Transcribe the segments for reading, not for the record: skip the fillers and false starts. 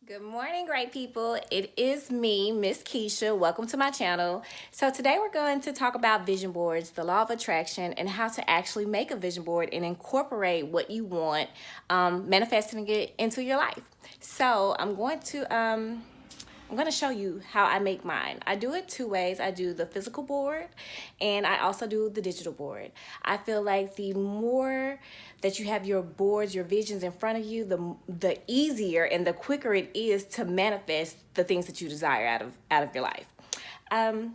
Good morning, great people. It is me, Miss Keisha. Welcome to my channel. So today we're going to talk about vision boards, the law of attraction, and how to actually make a vision board and incorporate what you want, manifesting it into your life. So I'm going to show you how I make mine. I do it two ways. I do the physical board and I also do the digital board. I feel like the more that you have your boards, your visions in front of you, the easier and the quicker it is to manifest the things that you desire out of your life.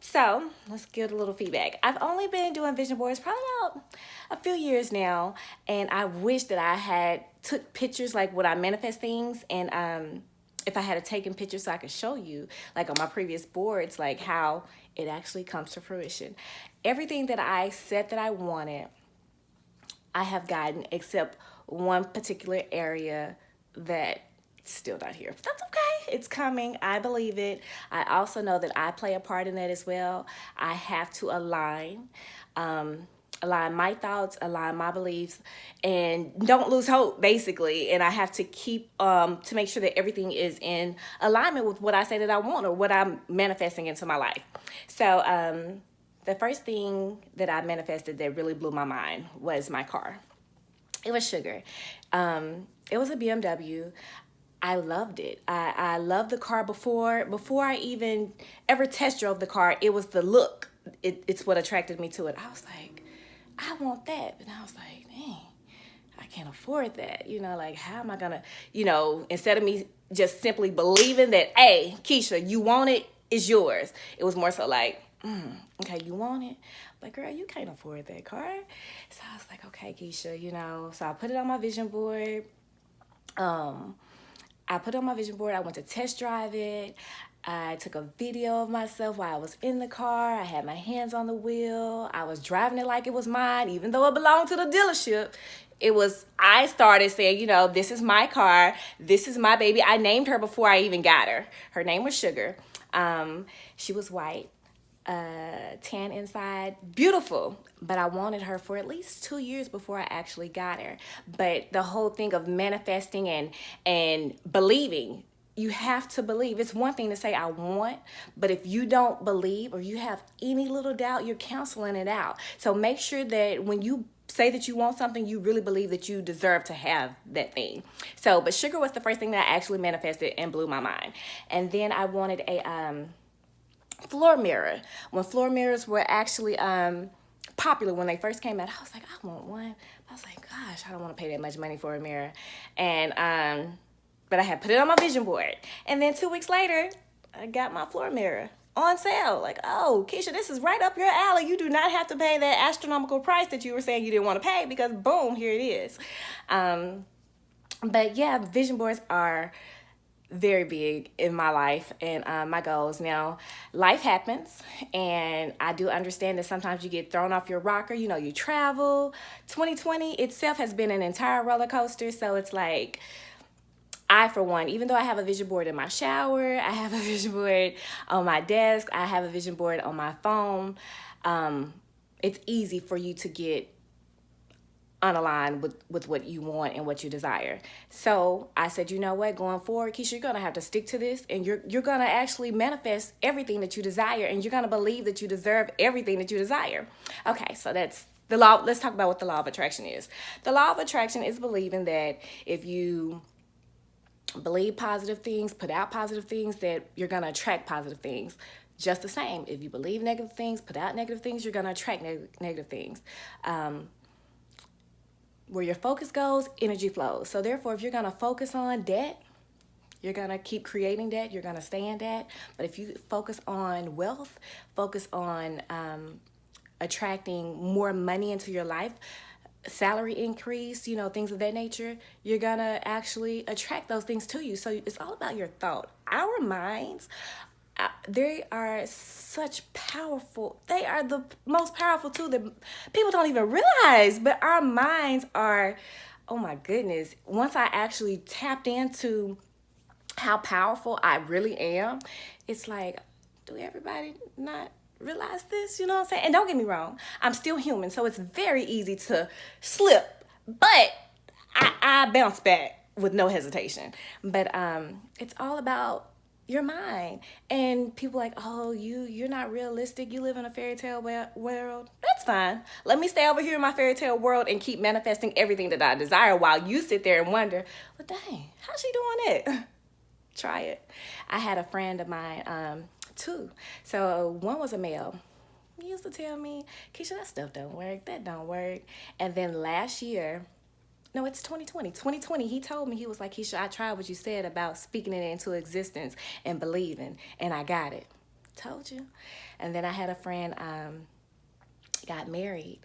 So let's get a little feedback. I've only been doing vision boards probably about a few years now, and I wish that I had took pictures like when I manifest things and if I had taken pictures so I could show you, like on my previous boards, like how it actually comes to fruition. Everything that I said that I wanted, I have gotten, except one particular area that still not here. But that's okay. It's coming. I believe it. I also know that I play a part in that as well. I have to align my thoughts, align my beliefs, and don't lose hope, basically. And I have to keep to make sure that everything is in alignment with what I say that I want or what I'm manifesting into my life. So the first thing that I manifested that really blew my mind was my car. It was sugar. It was a BMW. I loved it. I loved the car before I even ever test drove the car. It was the look. It's what attracted me to it. I was like, I want that. And I was like, dang, I can't afford that. Like, how am I gonna, instead of me just simply believing that, hey, Keisha, you want it, it's yours. It was more so like, okay, you want it, but girl, you can't afford that car. So I was like, okay, Keisha, so I put it on my vision board. I put it on my vision board. I went to test drive it. I took a video of myself while I was in the car. I had my hands on the wheel. I was driving it like it was mine, even though it belonged to the dealership. I started saying, this is my car. This is my baby. I named her before I even got her. Her name was Sugar. She was white, tan inside, beautiful. But I wanted her for at least 2 years before I actually got her. But the whole thing of manifesting and believing, you have to believe. It's one thing to say I want, but if you don't believe or you have any little doubt, you're canceling it out. So make sure that when you say that you want something, you really believe that you deserve to have that thing. But sugar was the first thing that I actually manifested and blew my mind. And then I wanted a floor mirror. When floor mirrors were actually popular when they first came out, I was like, I want one. I was like, gosh, I don't want to pay that much money for a mirror. And but I had put it on my vision board. And then 2 weeks later, I got my floor mirror on sale. Like, oh, Keisha, this is right up your alley. You do not have to pay that astronomical price that you were saying you didn't want to pay, because boom, here it is. But yeah, vision boards are very big in my life and my goals. Now, life happens, and I do understand that sometimes you get thrown off your rocker. You travel. 2020 itself has been an entire roller coaster. So it's like, I, for one, even though I have a vision board in my shower, I have a vision board on my desk, I have a vision board on my phone, it's easy for you to get unaligned with what you want and what you desire. So I said, you know what, going forward, Keisha, you're gonna have to stick to this, and you're gonna actually manifest everything that you desire, and you're gonna believe that you deserve everything that you desire. Okay, so that's the law. Let's talk about what the law of attraction is. The law of attraction is believing that if you believe positive things, put out positive things, that you're gonna attract positive things. Just the same, if you believe negative things, put out negative things, you're gonna attract negative things. Where your focus goes, energy flows. So therefore, if you're gonna focus on debt, you're gonna keep creating debt, you're gonna stay in debt. But if you focus on wealth, focus on attracting more money into your life, salary increase, things of that nature, you're gonna actually attract those things to you. So it's all about your thought. Our minds, they are they are the most powerful tool that people don't even realize. But our minds are, oh my goodness, once I actually tapped into how powerful I really am, it's like, do everybody not realize this? You know what I'm saying? And don't get me wrong, I'm still human, so it's very easy to slip, but I bounce back. with no hesitation. But it's all about your mind. And people like, oh, you're not realistic. You live in a fairy tale world. That's fine. Let me stay over here in my fairy tale world and keep manifesting everything that I desire while you sit there and wonder, well, dang, how's she doing it? Try it. I had a friend of mine, two. So one was a male. He used to tell me, Keisha, that stuff don't work. That don't work. And then last year, no, it's 2020. 2020, he told me, he was like, Keisha, I tried what you said about speaking it into existence and believing, and I got it. Told you. And then I had a friend got married,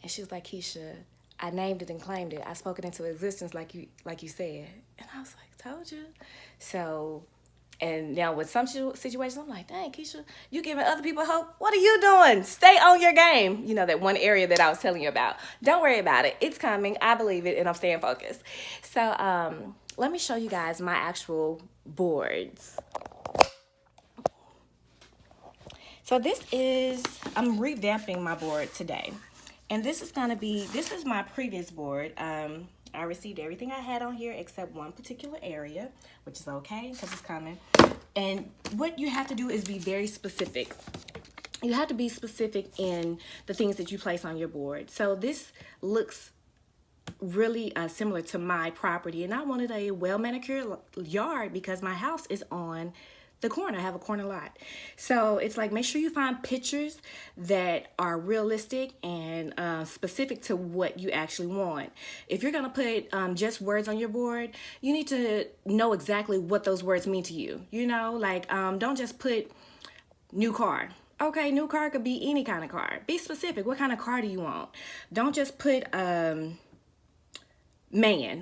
and she was like, Keisha, I named it and claimed it. I spoke it into existence like you said. And I was like, told you. So, and now with some situations, I'm like, dang, Keisha, you giving other people hope? What are you doing? Stay on your game. You know, that one area that I was telling you about. Don't worry about it. It's coming. I believe it, and I'm staying focused. So let me show you guys my actual boards. So this is, I'm revamping my board today. And this is my previous board. I received everything I had on here except one particular area, which is okay because it's coming. And what you have to do is be very specific. You have to be specific in the things that you place on your board. So this looks really similar to my property, and I wanted a well-manicured yard because my house is on the corner. I have a corner lot. So it's like, make sure you find pictures that are realistic and specific to what you actually want. If you're gonna put just words on your board, you need to know exactly what those words mean to you. You know, like don't just put new car. Okay, new car could be any kind of car. Be specific. What kind of car do you want? Don't just put man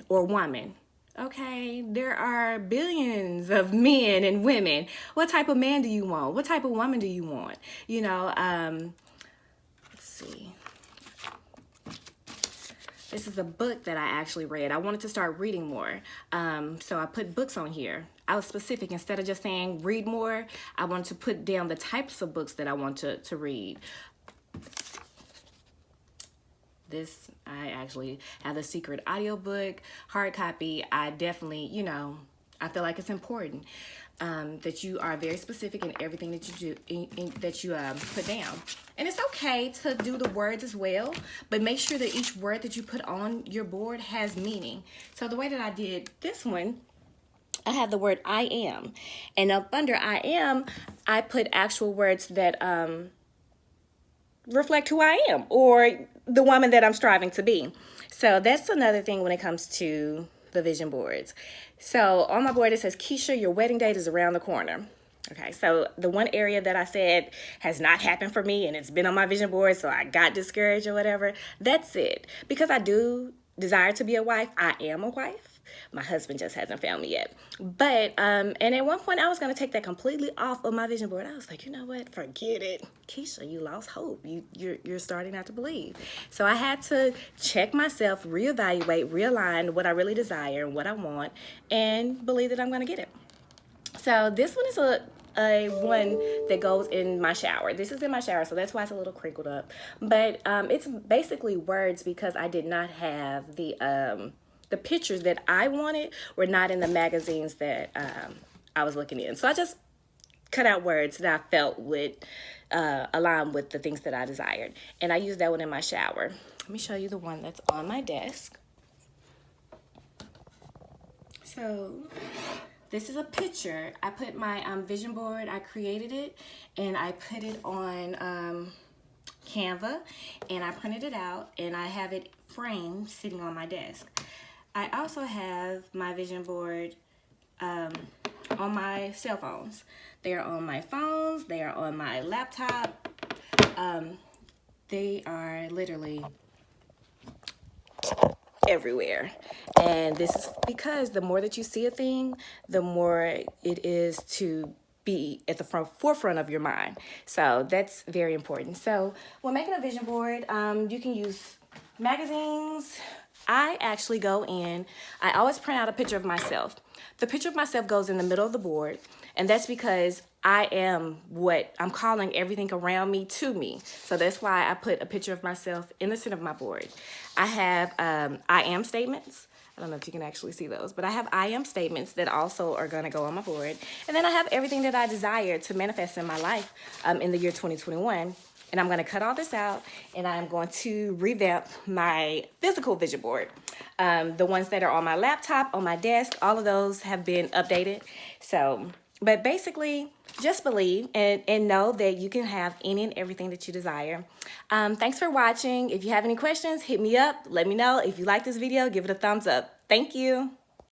or woman. Okay, there are billions of men and women. What type of man do you want? What type of woman do you want? You know, let's see. This is a book that I actually read. I wanted to start reading more. So I put books on here. I was specific. Instead of just saying read more, I wanted to put down the types of books that I want to read. This, I actually have a secret audiobook, hard copy. I definitely, you know, I feel like it's important that you are very specific in everything that you do, that you put down. And it's okay to do the words as well, but make sure that each word that you put on your board has meaning. So the way that I did this one, I have the word I am. And up under I am, I put actual words that reflect who I am or the woman that I'm striving to be. So that's another thing when it comes to the vision boards. So on my board it says, Keisha, your wedding date is around the corner. Okay, so the one area that I said has not happened for me and it's been on my vision board, so I got discouraged or whatever, that's it. Because I do desire to be a wife, I am a wife. My husband just hasn't found me yet. But, and at one point I was going to take that completely off of my vision board. I was like, you know what? Forget it. Keisha, you lost hope. You're starting not to believe. So I had to check myself, reevaluate, realign what I really desire and what I want, and believe that I'm going to get it. So this one is a one that goes in my shower. This is in my shower, so that's why it's a little crinkled up. But it's basically words because I did not have the pictures that I wanted were not in the magazines that I was looking in. So I just cut out words that I felt would align with the things that I desired. And I used that one in my shower. Let me show you the one that's on my desk. So this is a picture. I put my vision board, I created it, and I put it on Canva, and I printed it out, and I have it framed sitting on my desk. I also have my vision board on my cell phones. They are on my phones, they are on my laptop. They are literally everywhere. And this is because the more that you see a thing, the more it is to be at the forefront of your mind. So that's very important. So when making a vision board, you can use magazines. I actually go in, I always print out a picture of myself. The picture of myself goes in the middle of the board, and that's because I am what I'm calling everything around me to me. So that's why I put a picture of myself in the center of my board. I have I am statements. I don't know if you can actually see those, but I have I am statements that also are going to go on my board. And then I have everything that I desire to manifest in my life in the year 2021. And I'm going to cut all this out, and I'm going to revamp my physical vision board. The ones that are on my laptop, on my desk, all of those have been updated. So, but basically, just believe and know that you can have any and everything that you desire. Thanks for watching. If you have any questions, hit me up. Let me know. If you like this video, give it a thumbs up. Thank you.